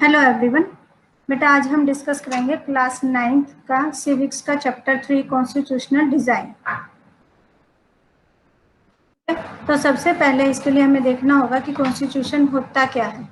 Hello everyone. बेटा आज हम डिस्कस करेंगे क्लास 9th का सिविक्स का चैप्टर 3 कॉन्स्टिट्यूशनल डिजाइन। तो सबसे पहले इसके लिए हमें देखना होगा कि कॉन्स्टिट्यूशन होता क्या है।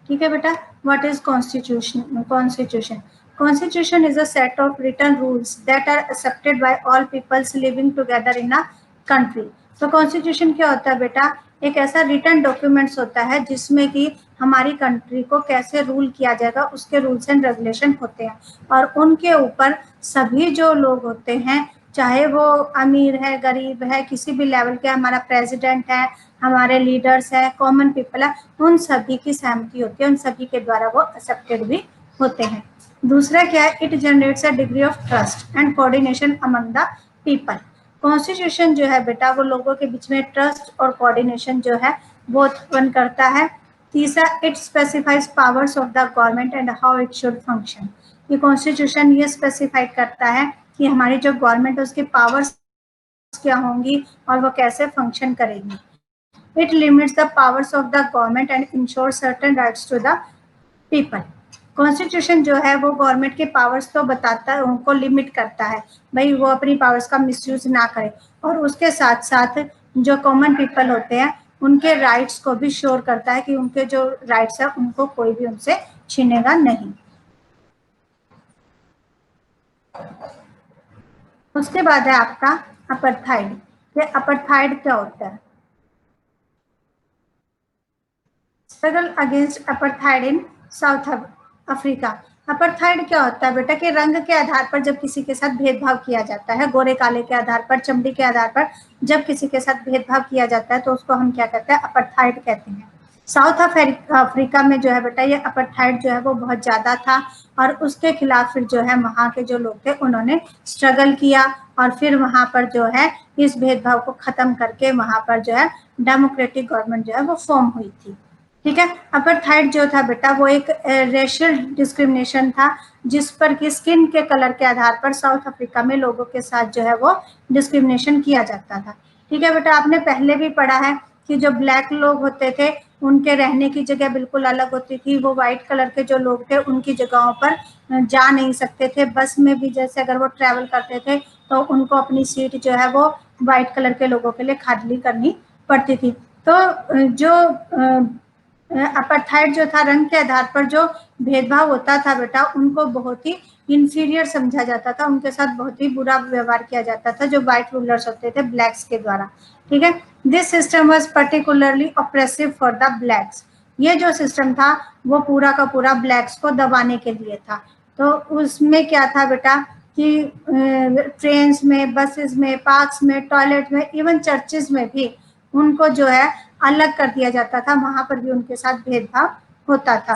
ठीक है बेटा, what is constitution? Constitution is a set of written rules that are accepted by all peoples living together in a country. तो कॉन्स्टिट्यूशन क्या होता है बेटा? एक ऐसा रिटन डॉक्यूमेंट्स होता है जिसमें कि हमारी कंट्री को कैसे रूल किया जाएगा उसके रूल्स एंड रेगुलेशन होते हैं, और उनके ऊपर सभी जो लोग होते हैं, चाहे वो अमीर है गरीब है किसी भी लेवल के, हमारा प्रेसिडेंट है, हमारे लीडर्स है, कॉमन पीपल है, उन सभी की सहमति होती है, उन सभी के द्वारा वो एक्सेप्टेड भी होते हैं। दूसरा क्या है? It generates a degree of trust and coordination among the people. Constitution जो है बेटा वो लोगों के बीच में ट्रस्ट और कोऑर्डिनेशन जो है वो उत्पन्न करता है। तीसरा, it specifies powers of the government and how it should function. ये कॉन्स्टिट्यूशन ये स्पेसिफाई करता है कि हमारी जो गवर्नमेंट है उसकी पावर्स क्या होंगी और वो कैसे फंक्शन करेंगी। It limits the powers of the government and ensure certain rights to the people. Constitution जो है वो गवर्नमेंट के पावर्स तो बताता है, उनको लिमिट करता है, भाई वो अपनी पावर्स का मिसयूज ना करे, और उसके साथ साथ जो कॉमन पीपल होते हैं उनके राइट्स को भी श्योर करता है कि उनके जो राइट्स है उनको कोई भी उनसे छीनेगा नहीं। उसके बाद है आपका अपार्थाइड। ये अपार्थाइड क्या होता है? स्ट्रगल अगेंस्ट अपार्थाइड इन साउथ अफ्रीका। अपार्थाइड क्या होता है बेटा? कि रंग के आधार पर जब किसी के साथ भेदभाव किया जाता है, गोरे काले के आधार पर, चमड़ी के आधार पर जब किसी के साथ भेदभाव किया जाता है तो उसको हम क्या कहते हैं? अपार्थाइड कहते हैं। साउथ अफ्रीका में जो है बेटा ये अपार्थाइड जो है वो बहुत ज्यादा था, और उसके खिलाफ फिर जो है वहाँ के जो लोग थे उन्होंने स्ट्रगल किया, और फिर वहाँ पर जो है इस भेदभाव को खत्म करके वहाँ पर जो है डेमोक्रेटिक गवर्नमेंट जो है वो फॉर्म हुई थी। ठीक है। अपार्थाइड जो था बेटा वो एक रेशियल डिस्क्रिमिनेशन था, जिस पर कि स्किन के कलर के आधार पर साउथ अफ्रीका में लोगों के साथ जो है वो डिस्क्रिमिनेशन किया जाता था। ठीक है बेटा, आपने पहले भी पढ़ा है कि जो ब्लैक लोग होते थे उनके रहने की जगह बिल्कुल अलग होती थी, वो व्हाइट कलर के जो लोग थे उनकी जगहों पर जा नहीं सकते थे। बस में भी जैसे अगर वो ट्रैवल करते थे तो उनको अपनी सीट जो है वो व्हाइट कलर के लोगों के लिए खाली करनी पड़ती थी। तो जो अपार्थाइड जो था, रंग के आधार पर जो भेदभाव होता था बेटा, उनको बहुत ही इंफीरियर समझा जाता था, उनके साथ बहुत ही बुरा व्यवहार किया जाता था जो व्हाइट रूलर्स होते थे ब्लैक्स के द्वारा। ठीक है। This system was particularly oppressive for the blacks. ये जो सिस्टम था वो पूरा का पूरा ब्लैक्स को दबाने के लिए था। तो उसमें क्या था बेटा कि ट्रेन्स में, बसेस में, पार्क्स में, टॉयलेट में, इवन चर्चेज में भी उनको जो है अलग कर दिया जाता था, वहां पर भी उनके साथ भेदभाव होता था।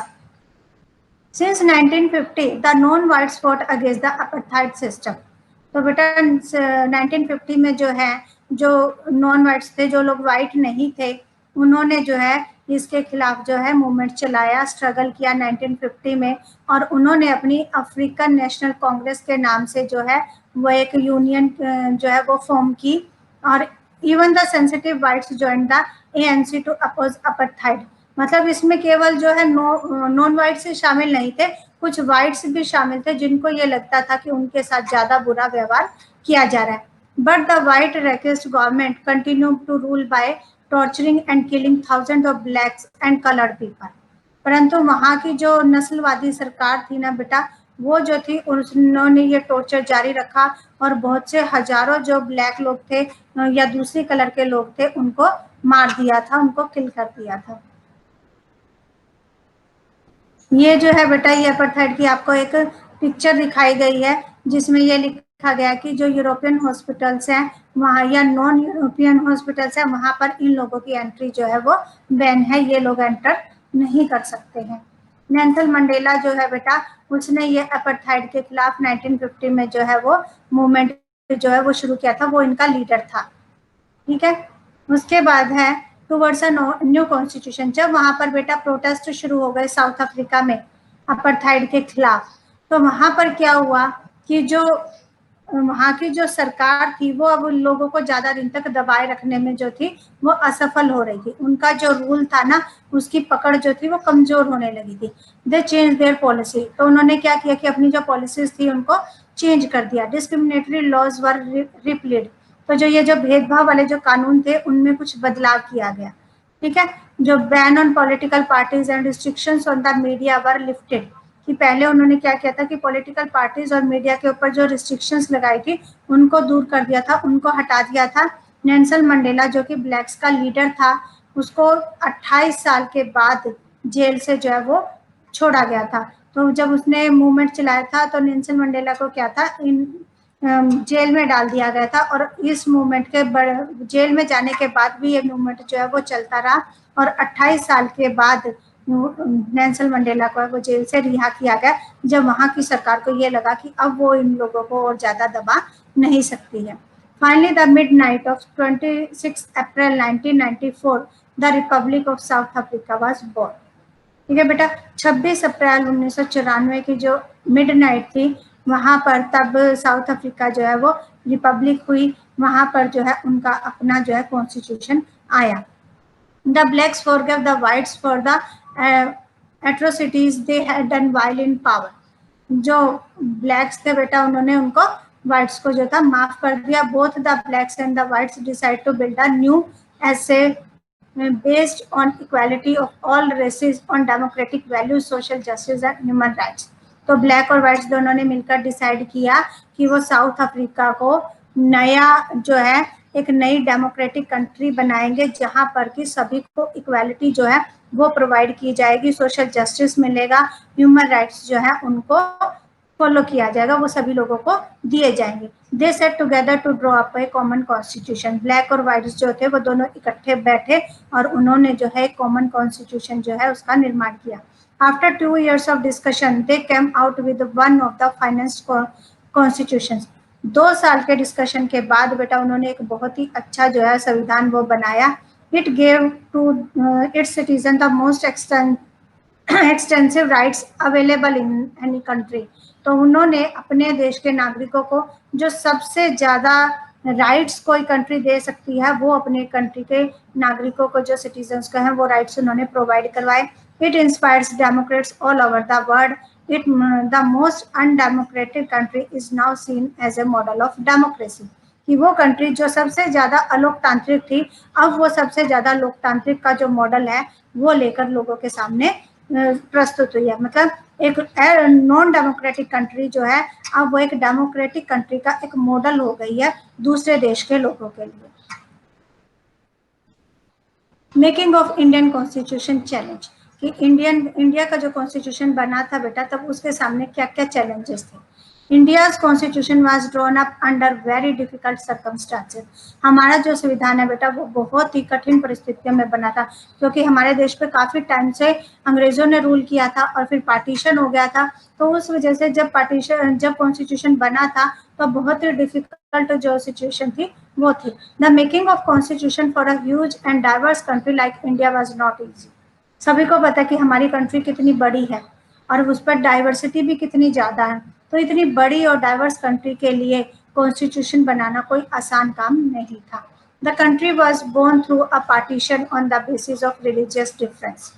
Since 1950 the non white spot against the apartheid system. तो बेटा 1950 में जो है जो नॉन वाइट्स थे, जो लोग वाइट नहीं थे, उन्होंने जो है इसके खिलाफ जो है मूवमेंट चलाया, स्ट्रगल किया 1950 में, और उन्होंने अपनी अफ्रीकन नेशनल कांग्रेस के नाम से जो है वो एक यूनियन जो है वो फॉर्म की, और even the sensitive whites join the ANC to oppose apartheid. मतलब इसमें केवल जो है नॉन वाइट्स शामिल नहीं थे, कुछ वाइट्स भी शामिल थे जिनको ये लगता था कि उनके साथ ज्यादा बुरा व्यवहार किया जा रहा है। But the white racist government continue to rule by torturing and killing thousand of blacks and coloured people. परंतु वहाँ की जो नस्लवादी सरकार थी ना बेटा, वो जो थी उन्होंने ये टॉर्चर जारी रखा, और बहुत से हजारों जो ब्लैक लोग थे या दूसरी कलर के लोग थे उनको मार दिया था, उनको किल कर दिया था। ये जो है बेटा ये अपार्थाइड की आपको एक पिक्चर दिखाई गई है, जिसमें ये लिखा गया कि जो यूरोपियन हॉस्पिटल्स हैं वहाँ या नॉन यूरोपियन हॉस्पिटल्स हैं वहाँ पर इन लोगों की एंट्री जो है वो बैन है, ये लोग एंटर नहीं कर सकते हैं। नेल्सन मंडेला जो है बेटा उसने ये अपार्थाइड के खिलाफ 1950 में जो है वो मूवमेंट जो है वो शुरू किया था, वो इनका लीडर था। ठीक है। उसके बाद है टूवर्ड्स अ न्यू कॉन्स्टिट्यूशन। जब वहां पर बेटा प्रोटेस्ट शुरू हो गए साउथ अफ्रीका में अपार्थाइड के खिलाफ, तो वहां पर क्या हुआ कि जो वहाँ की जो सरकार थी वो अब उन लोगों को ज्यादा दिन तक दबाए रखने में जो थी वो असफल हो रही थी। उनका जो रूल था ना, उसकी पकड़ जो थी वो कमजोर होने लगी थी। दे चेंज देयर पॉलिसी, तो उन्होंने क्या किया कि अपनी जो पॉलिसीज थी उनको चेंज कर दिया। डिस्क्रिमिनेटरी लॉज वर रिप्लेड, तो जो ये जो भेदभाव वाले जो कानून थे उनमें कुछ बदलाव किया गया। ठीक है, जो ban on political parties and restrictions on the media were lifted, कि पहले उन्होंने क्या किया था कि पॉलिटिकल पार्टीज और मीडिया के ऊपर जो रिस्ट्रिक्शंस लगाई थी उनको दूर कर दिया था, उनको हटा दिया था। नेल्सन मंडेला जो कि ब्लैक्स का लीडर था, उसको 28 साल के बाद जेल से जो है वो छोड़ा गया था। तो जब उसने मूवमेंट चलाया था तो नेल्सन मंडेला को क्या था, जेल में डाल दिया गया था। और इस मूवमेंट के जेल में जाने के बाद भी ये मूवमेंट जो है वो चलता रहा, और 28 साल के बाद नेल्सन मंडेला को वो जेल से रिहा किया गया, जब वहां की सरकार को ये लगा कि अब वो इन लोगों को और ज्यादा दबा नहीं सकती है। Finally the midnight of 26 April 1994 the Republic of South Africa was born। ठीक है बेटा, 26 अप्रैल 1994 की जो मिडनाइट थी वहां पर तब साउथ अफ्रीका जो है वो रिपब्लिक हुई। वहां पर जो है उनका अपना जो है कॉन्स्टिट्यूशन आया। The blacks forgave the whites for the atrocities they had done while in power। जो ब्लैक्स थे बेटा उन्होंने उनको व्हाइट्स को जो था माफ कर दिया। Both the blacks and the whites decide to build a new essay based on equality of all races on democratic values, social justice and human rights। तो ब्लैक और व्हाइट्स दोनों ने मिलकर डिसाइड किया कि वो साउथ अफ्रीका को नया जो है एक नई डेमोक्रेटिक कंट्री बनाएंगे, जहां पर कि सभी को इक्वालिटी जो है वो प्रोवाइड की जाएगी, सोशल जस्टिस मिलेगा, ह्यूमन राइट्स जो है उनको फॉलो किया जाएगा, वो सभी लोगों को दिए जाएंगे। They set together to draw up a common constitution. Black और व्हाइट जो थे वो दोनों इकट्ठे बैठे और उन्होंने जो है कॉमन कॉन्स्टिट्यूशन जो है उसका निर्माण किया। After 2 years of discussion they came out with one of the finest constitutions। 2 साल के डिस्कशन के बाद बेटा उन्होंने एक बहुत ही अच्छा जो है संविधान वो बनाया। It gave to its citizen the most extensive rights available in any country. तो उन्होंने अपने देश के नागरिकों को जो सबसे ज्यादा राइट्स कोई कंट्री दे सकती है वो अपने कंट्री के नागरिकों को जो सिटीजन्स का है वो राइट्स उन्होंने प्रोवाइड करवाए। It inspires democrats all over the world. It the most undemocratic country is now seen as a model of democracy. कि वो कंट्री जो सबसे ज्यादा अलोकतांत्रिक थी, अब वो सबसे ज्यादा लोकतांत्रिक का जो मॉडल है वो लेकर लोगों के सामने प्रस्तुत हुई है। मतलब एक नॉन डेमोक्रेटिक कंट्री जो है अब वो एक डेमोक्रेटिक कंट्री का एक मॉडल हो गई है दूसरे देश के लोगों के लिए। Making of Indian constitution challenge, कि इंडिया का जो कॉन्स्टिट्यूशन बना था बेटा तब उसके सामने क्या क्या चैलेंजेस थे। India's constitution was drawn up under very difficult circumstances। हमारा जो संविधान है बेटा वो बहुत ही कठिन परिस्थितियों में बना था, क्योंकि हमारे देश पे काफी टाइम से अंग्रेजों ने रूल किया था और फिर पार्टीशन हो गया था। तो उस वजह से जब कॉन्स्टिट्यूशन बना था तो बहुत ही डिफिकल्ट जो सिचुएशन थी वो थी। The making of constitution for a huge and diverse country like India was not easy. सभी को पता है कि हमारी कंट्री कितनी बड़ी है और उस पर डाइवर्सिटी भी कितनी ज्यादा है। तो इतनी बड़ी और डाइवर्स कंट्री के लिए कॉन्स्टिट्यूशन बनाना कोई आसान काम नहीं था। The country was born through a partition on the basis of religious difference.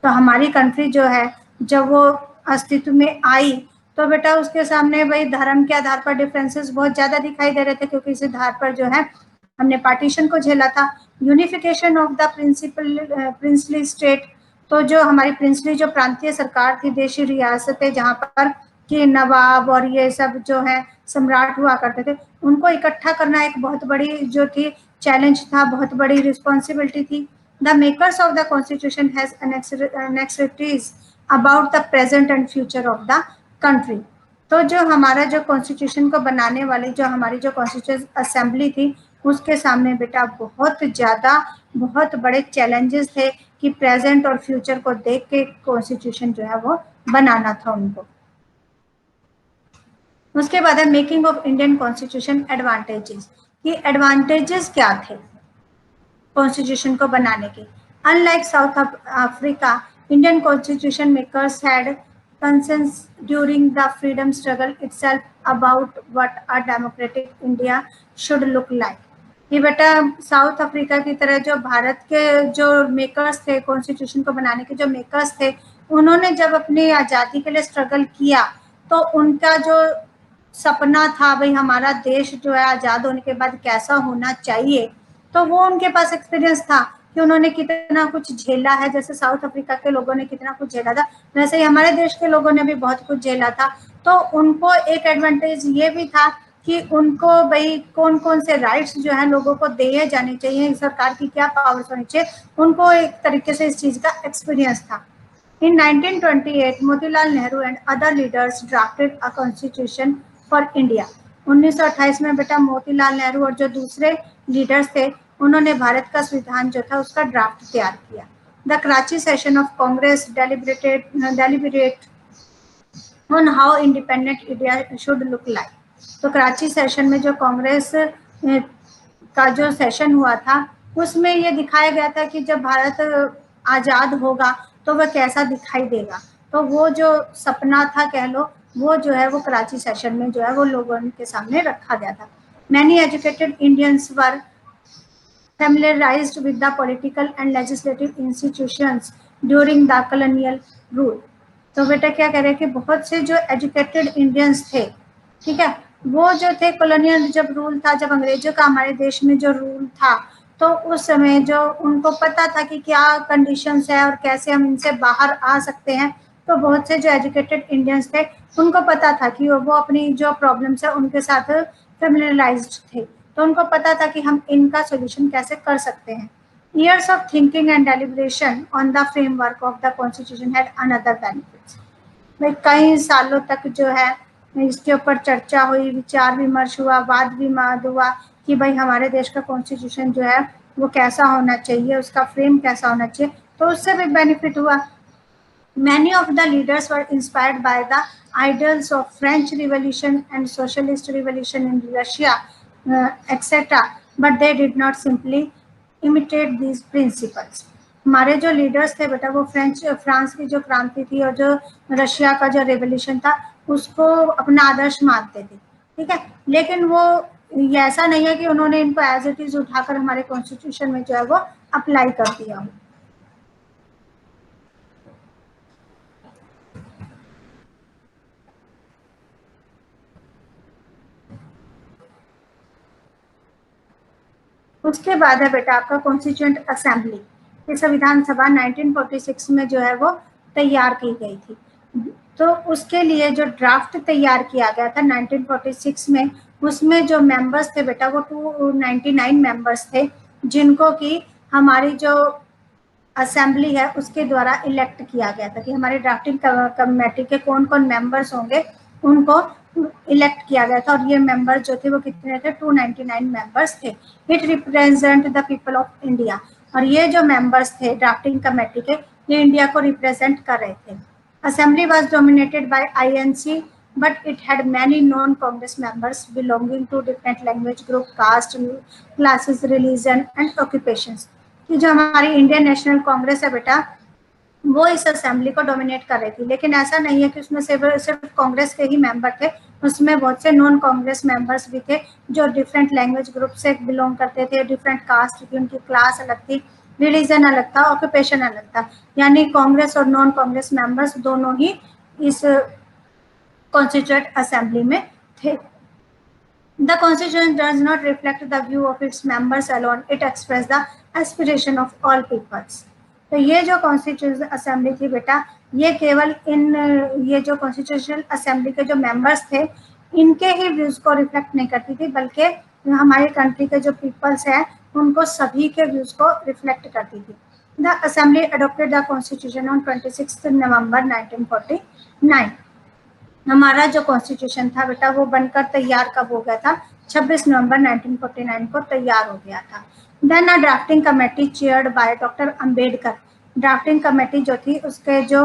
तो हमारी कंट्री जो है जब वो अस्तित्व में आई तो बेटा उसके सामने भाई धर्म के आधार पर डिफरेंसेस बहुत ज्यादा दिखाई दे रहे थे, क्योंकि इस आधार पर जो है हमने पार्टीशन को झेला था। Unification of the princely state, तो जो हमारी प्रिंसली जो प्रांतीय सरकार थी, देशी रियासतें जहाँ पर कि नवाब और ये सब जो है सम्राट हुआ करते थे, उनको इकट्ठा करना एक बहुत बड़ी जो थी चैलेंज था, बहुत बड़ी रिस्पॉन्सिबिलिटी थी। The makers of the constitution has anxieties about the present and future of the country. तो जो हमारा जो कॉन्स्टिट्यूशन को बनाने वाली जो हमारी जो कॉन्स्टिट्यूशन असेंबली थी उसके सामने बेटा बहुत बड़े चैलेंजेस थे कि प्रेजेंट और फ्यूचर को देख के कॉन्स्टिट्यूशन जो है वो बनाना था उनको। उसके बाद है making of Indian constitution advantages, कि एडवांटेजेस क्या थे कॉन्स्टिट्यूशन को बनाने के। Unlike south Africa, Indian constitution makers had concerns during the freedom struggle itself about what a democratic India should look like. कि बेटा साउथ अफ्रीका की तरह जो भारत के जो मेकर्स थे, कॉन्स्टिट्यूशन को बनाने के जो मेकर्स थे, उन्होंने जब अपनी आज़ादी के लिए स्ट्रगल किया तो उनका जो सपना था भाई हमारा देश जो है आज़ाद होने के बाद कैसा होना चाहिए, तो वो उनके पास एक्सपीरियंस था कि उन्होंने कितना कुछ झेला है। जैसे साउथ अफ्रीका के लोगों ने कितना कुछ झेला था, वैसे ही हमारे देश के लोगों ने भी बहुत कुछ झेला था। तो उनको एक एडवांटेज ये भी था कि उनको भाई कौन कौन से राइट्स जो है लोगों को दिए जाने चाहिए, सरकार की क्या पावर्स होनी चाहिए, उनको एक तरीके से इस चीज़ का एक्सपीरियंस था। In 1928, Motilal Nehru and other leaders drafted a constitution for India. 1928 में बेटा मोतीलाल नेहरू और जो दूसरे लीडर्स थे उन्होंने भारत का संविधान जो था उसका ड्राफ्ट तैयार किया। The Karachi session of Congress deliberate on how independent India should look like. तो कराची सेशन में जो कांग्रेस का जो सेशन हुआ था उसमें ये दिखाया गया था कि जब भारत आज़ाद होगा तो वह कैसा दिखाई देगा। तो वो जो सपना था कह लो, वो जो है वो कराची सेशन में जो है वो लोगों के सामने रखा गया था। Many educated Indians were familiarized with the political and legislative institutions during the colonial rule. तो बेटा क्या कह रहे हैं कि बहुत से जो एजुकेटेड इंडियंस थे, ठीक है, वो जो थे कॉलोनियल जब रूल था, जब अंग्रेजों का हमारे देश में जो रूल था, तो उस समय जो उनको पता था कि क्या कंडीशंस है और कैसे हम इनसे बाहर आ सकते हैं। तो बहुत से जो एजुकेटेड इंडियंस थे उनको पता था कि वो अपनी जो प्रॉब्लम्स है उनके साथ फेमिलियराइज्ड थे, तो उनको पता था कि हम इनका सोल्यूशन कैसे कर सकते हैं। Years of thinking and deliberation on the framework of the constitution had another benefits. भाई कई सालों तक जो है इसके ऊपर चर्चा हुई, विचार विमर्श हुआ, वाद विवाद हुआ कि भाई हमारे देश का कॉन्स्टिट्यूशन जो है वो कैसा होना चाहिए, उसका फ्रेम कैसा होना चाहिए, तो उससे भी बेनिफिट हुआ। Many of the leaders were inspired by the ideals of French Revolution and Socialist Revolution in Russia, etc., but they did not simply imitate these principles. हमारे जो लीडर्स थे बेटा वो फ्रांस की जो क्रांति थी और जो रशिया का जो रेवोल्यूशन था उसको अपना आदर्श मानते थे, ठीक है, लेकिन वो ऐसा नहीं है कि उन्होंने इनको एज इट इज उठाकर हमारे कॉन्स्टिट्यूशन में जो है वो अप्लाई कर दिया हो। उसके बाद है बेटा आपका कॉन्स्टिट्यूएंट असेंबली। ये संविधान सभा 1946 में जो है वो तैयार की गई थी। तो उसके लिए जो ड्राफ्ट तैयार किया गया था 1946 में, उसमें जो मेंबर्स थे बेटा वो 299 मेंबर्स थे, जिनको कि हमारी जो असेंबली है उसके द्वारा इलेक्ट किया गया था कि हमारे ड्राफ्टिंग कमेटी के कौन कौन मेंबर्स होंगे उनको इलेक्ट किया गया था। और ये मेंबर जो थे वो कितने थे, 299 मेंबर्स थे। It represent the people of India. और ये जो मेंबर्स थे ड्राफ्टिंग कमेटी के, ये इंडिया को रिप्रेजेंट कर रहे थे। Assembly was dominated by INC, but it had many non-Congress members belonging to different language group, caste, classes, religion and occupations. कि जो हमारी इंडियन नेशनल कांग्रेस है बेटा वो इस असेंबली को डोमिनेट कर रही थी, लेकिन ऐसा नहीं है कि उसमें सिर्फ कांग्रेस के ही मेंबर थे, उसमें बहुत से नॉन कांग्रेस मेंबर्स भी थे जो डिफरेंट लैंग्वेज ग्रुप से बिलोंग करते थे, डिफरेंट कास्ट की, उनकी क्लास अलग थी, रिलीजन अलग था, ऑक्यूपेशन अलग था। यानी कांग्रेस और नॉन कांग्रेस मेंबर्स दोनों ही इस कॉन्स्टिट्यूएंट असेंबली में थे। The constitution does not reflect the view of its members alone; it expresses the aspiration of all peoples. तो ये जो कॉन्स्टिट्यूशन असेंबली थी बेटा, ये केवल ये जो कॉन्स्टिट्यूशनल असेंबली के जो मेंबर्स थे इनके ही व्यूज को रिफ्लेक्ट नहीं करती थी, बल्कि हमारे कंट्री के जो पीपल्स हैं उनको सभी के व्यूज को रिफ्लेक्ट करती थी। The assembly adopted the constitution on 26 नवंबर 1949। हमारा जो कॉन्स्टिट्यूशन था बेटा वो बनकर तैयार कब हो गया था, 26 नवंबर 1949 को तैयार हो गया था। Then a drafting committee chaired by doctor Ambedkar. Drafting committee जो थी उसके जो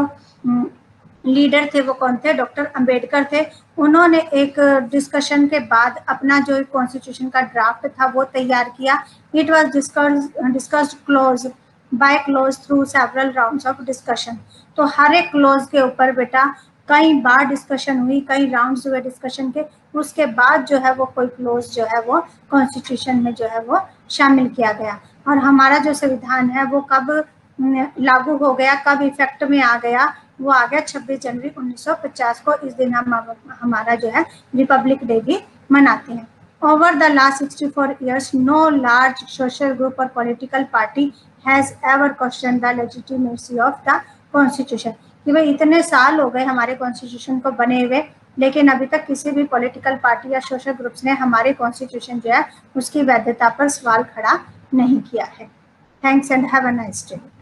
लीडर थे वो कौन थे, डॉक्टर अंबेडकर थे। उन्होंने एक डिस्कशन के बाद अपना जो कॉन्स्टिट्यूशन का ड्राफ्ट था वो तैयार किया। It was discussed close by close through several rounds of discussion. तो हर एक क्लोज के ऊपर बेटा कई बार डिस्कशन हुई, कई राउंड्स हुए डिस्कशन के, उसके बाद जो है वो कोई क्लोज जो है वो कॉन्स्टिट्यूशन में जो है वो शामिल किया गया। और हमारा जो संविधान है वो कब लागू हो गया, कब इफेक्ट में आ गया, वो आ गया 26 जनवरी 1950 को। इस दिन हम हमारा जो है रिपब्लिक डे भी मनाते हैं। Over the last 64 years, no large social group or political party has ever questioned the legitimacy of the Constitution. कि भाई इतने साल हो गए हमारे कॉन्स्टिट्यूशन को बने हुए, लेकिन अभी तक किसी भी पॉलिटिकल पार्टी या सोशल ग्रुप्स ने हमारे कॉन्स्टिट्यूशन जो है उसकी वैधता पर सवाल खड़ा नहीं किया है। Thanks and have a nice day.